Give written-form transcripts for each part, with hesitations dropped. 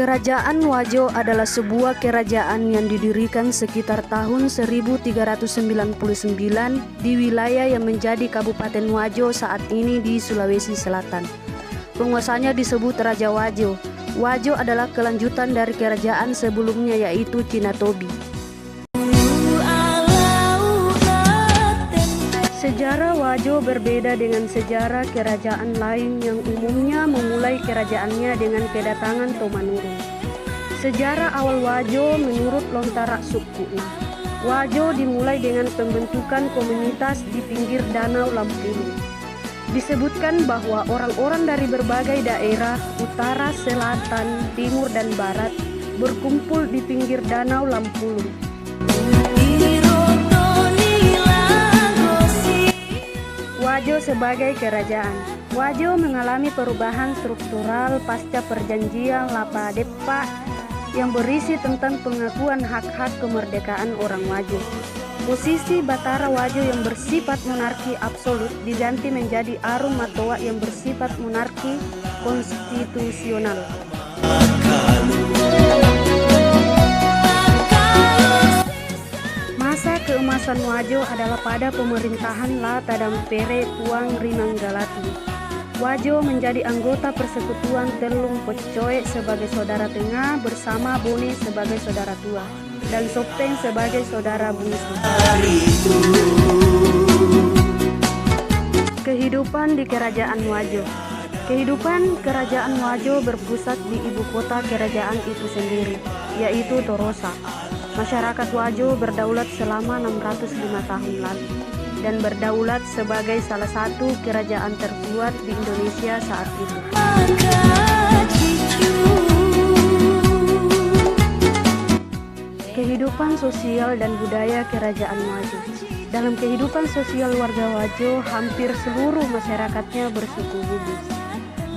Kerajaan Wajo adalah sebuah kerajaan yang didirikan sekitar tahun 1399 di wilayah yang menjadi Kabupaten Wajo saat ini di Sulawesi Selatan. Penguasanya disebut Raja Wajo. Wajo adalah kelanjutan dari kerajaan sebelumnya yaitu Cinatobi. Sejarah Wajo berbeda dengan sejarah kerajaan lain yang umumnya memulai kerajaannya dengan kedatangan Tomanurun. Sejarah awal Wajo menurut Lontara Sukuna. Wajo dimulai dengan pembentukan komunitas di pinggir Danau Lampulu. Disebutkan bahwa orang-orang dari berbagai daerah, utara, selatan, timur, dan barat berkumpul di pinggir Danau Lampulu. Wajo sebagai kerajaan. Wajo mengalami perubahan struktural pasca perjanjian Lapadeppa yang berisi tentang pengakuan hak-hak kemerdekaan orang Wajo. Posisi Batara Wajo yang bersifat monarki absolut diganti menjadi Arum Matoa yang bersifat monarki konstitusional. Masa keemasan Wajo adalah pada pemerintahan Lata Dampere Tuang Rinanggalati. Wajo menjadi anggota persekutuan Telung Pocoe sebagai saudara tengah bersama Bone sebagai saudara tua dan Sopteng sebagai saudara bungsu. Kehidupan di Kerajaan Wajo. Kehidupan Kerajaan Wajo berpusat di ibu kota kerajaan itu sendiri, yaitu Torosa. Masyarakat Wajo berdaulat selama 605 tahun lalu dan berdaulat sebagai salah satu kerajaan terkuat di Indonesia saat itu. Kehidupan sosial dan budaya Kerajaan Wajo. Dalam kehidupan sosial warga Wajo, hampir seluruh masyarakatnya bersuku Bugis.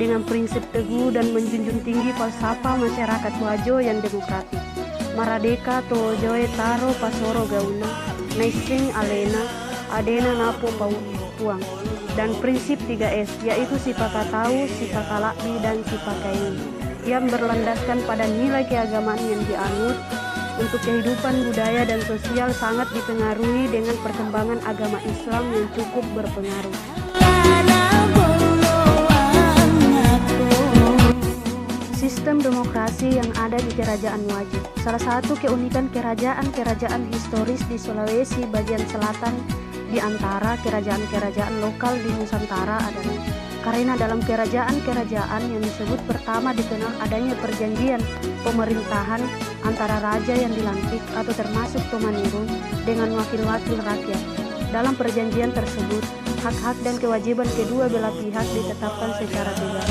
Dengan prinsip teguh dan menjunjung tinggi falsafah masyarakat Wajo yang demokratis. Maradeka Tojoe Taro Pasoro Gauna Naising Alena Adena Napo Puang dan prinsip 3S yaitu Sipaka Tahu, Sipaka Lakbi dan Sipaka Ini yang berlandaskan pada nilai keagamaan yang dianut. Untuk kehidupan budaya dan sosial sangat dipengaruhi dengan perkembangan agama Islam yang cukup berpengaruh. Sistem demokrasi yang ada di Kerajaan Wajo. Salah satu keunikan kerajaan-kerajaan historis di Sulawesi bagian selatan di antara kerajaan-kerajaan lokal di Nusantara adalah karena dalam kerajaan-kerajaan yang disebut pertama dikenal adanya perjanjian pemerintahan antara raja yang dilantik atau termasuk Tomanurun dengan wakil-wakil rakyat. Dalam perjanjian tersebut, hak-hak dan kewajiban kedua belah pihak ditetapkan secara tegas.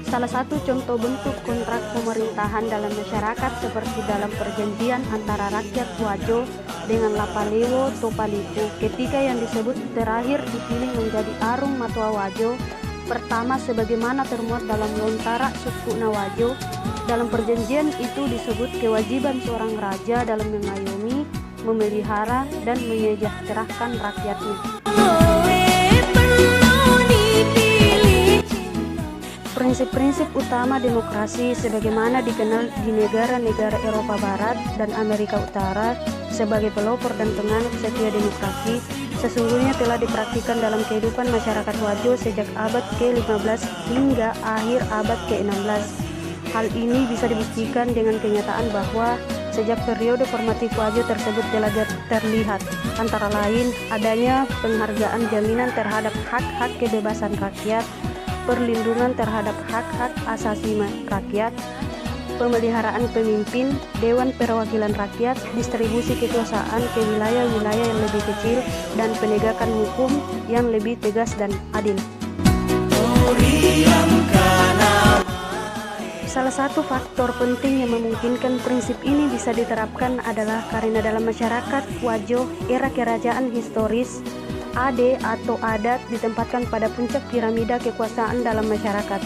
Salah satu contoh bentuk kontrak pemerintahan dalam masyarakat seperti dalam perjanjian antara rakyat Wajo dengan Lapalewo Topalipu ketika yang disebut terakhir dipilih menjadi Arum Matoa Wajo pertama sebagaimana termuat dalam Lontara Sukuna Wajo. Dalam perjanjian itu disebut kewajiban seorang raja dalam mengayomi, memelihara, dan menyejahterakan rakyatnya. Prinsip-prinsip utama demokrasi sebagaimana dikenal di negara-negara Eropa Barat dan Amerika Utara sebagai pelopor dan penganut setia demokrasi sesungguhnya telah dipraktikkan dalam kehidupan masyarakat Wajo sejak abad ke-15 hingga akhir abad ke-16. Hal ini bisa dibuktikan dengan kenyataan bahwa sejak periode formatif Wajo tersebut telah terlihat antara lain adanya penghargaan jaminan terhadap hak-hak kebebasan rakyat, perlindungan terhadap hak-hak asasi rakyat, pemeliharaan pemimpin, Dewan Perwakilan Rakyat, distribusi kekuasaan ke wilayah-wilayah yang lebih kecil, dan penegakan hukum yang lebih tegas dan adil. Salah satu faktor penting yang memungkinkan prinsip ini bisa diterapkan adalah karena dalam masyarakat Wajo, era kerajaan historis, Ade atau adat ditempatkan pada puncak piramida kekuasaan dalam masyarakat.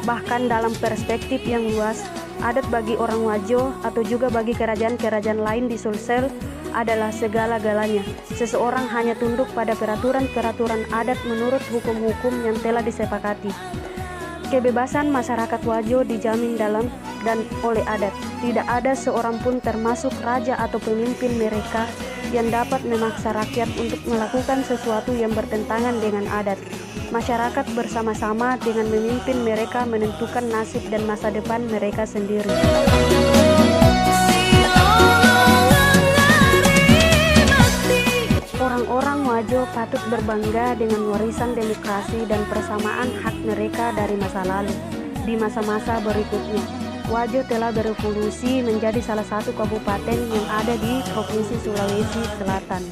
Bahkan dalam perspektif yang luas, adat bagi orang Wajo atau juga bagi kerajaan-kerajaan lain di Sulsel adalah segala-galanya. Seseorang hanya tunduk pada peraturan-peraturan adat menurut hukum-hukum yang telah disepakati. Kebebasan masyarakat Wajo dijamin dalam dan oleh adat. Tidak ada seorang pun termasuk raja atau pemimpin mereka yang dapat memaksa rakyat untuk melakukan sesuatu yang bertentangan dengan adat. Masyarakat bersama-sama dengan memimpin mereka menentukan nasib dan masa depan mereka sendiri. Orang-orang Wajo patut berbangga dengan warisan demokrasi dan persamaan hak mereka dari masa lalu. Di masa-masa berikutnya, Wajo telah berevolusi menjadi salah satu kabupaten yang ada di Provinsi Sulawesi Selatan.